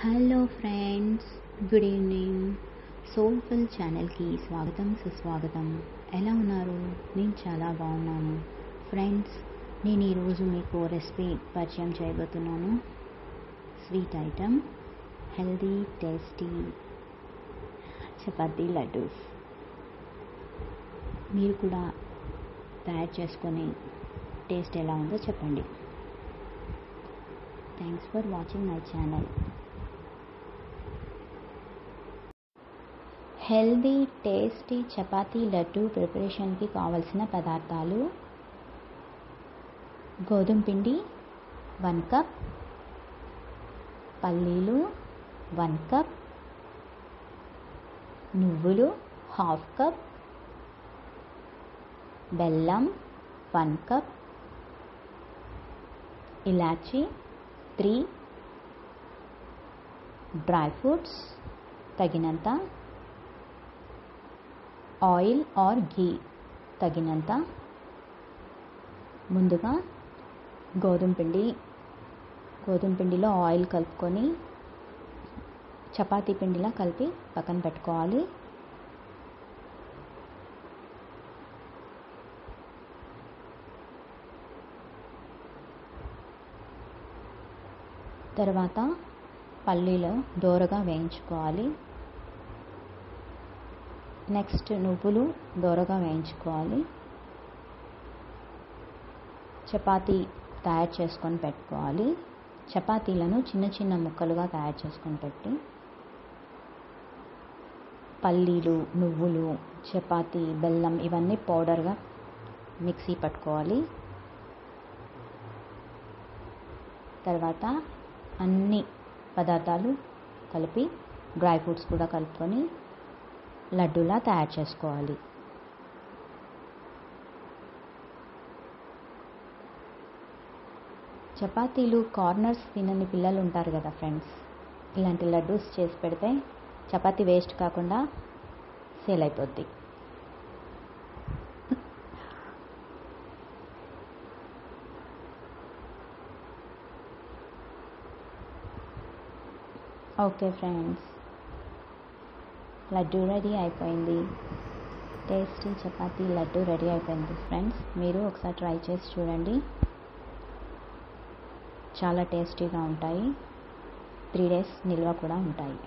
Hello friends, good evening. Soulful ఛానల్కి స్వాగతం సుస్వాగతం. ఎలా ఉన్నారు? నేను చాలా బాగున్నాను ఫ్రెండ్స్. నేను ఈరోజు మీకు రెసిపీ పరిచయం చేయబోతున్నాను. Sweet item, healthy tasty chapati laddoos. మీరు కూడా తయారు చేసుకొని టేస్ట్ ఎలా ఉందో చెప్పండి. Thanks for watching my channel. Healthy tasty chapati laddu ప్రిపరేషన్కి కావలసిన పదార్థాలు: గోధుమ పిండి 1 కప్, పల్లీలు 1 కప్, నువ్వులు 1/2 కప్, బెల్లం 1 కప్, ఇలాచీ 3, డ్రై ఫ్రూట్స్ తగినంత, ఆయిల్ ఆర్ ఘీ తగినంత. ముందుగా గోధుమ పిండిలో ఆయిల్ కలుపుకొని చపాతీ పిండిలా కలిపి పక్కన పెట్టుకోవాలి. తర్వాత పల్లీలు దోరగా వేయించుకోవాలి. నెక్స్ట్ నువ్వులు దోరగా వేయించుకోవాలి. చపాతీ తయారు చేసుకొని పెట్టుకోవాలి. చపాతీలను చిన్న చిన్న ముక్కలుగా తయారు చేసుకొని పెట్టి పల్లీలు, నువ్వులు, చపాతీ, బెల్లం ఇవన్నీ పౌడర్గా మిక్సీ పట్టుకోవాలి. తర్వాత అన్ని పదార్థాలు కలిపి డ్రై ఫ్రూట్స్ కూడా కలుపుకొని లడ్డూలా తయారు చేసుకోవాలి. చపాతీలు కార్నర్స్ తినని పిల్లలు ఉంటారు కదా ఫ్రెండ్స్, ఇలాంటి లడ్డూస్ చేసి పెడితే చపాతీ వేస్ట్ కాకుండా సేల్ అయిపోద్ది. ఓకే ఫ్రెండ్స్, లడ్డు రెడీ అయిపోయింది. టేస్టీ చపాతీ లడ్డు రెడీ అయిపోయింది ఫ్రెండ్స్. మీరు ఒకసారి ట్రై చేసి చూడండి. చాలా టేస్టీగా ఉంటాయి. 3 days నిల్వ కూడా ఉంటాయి.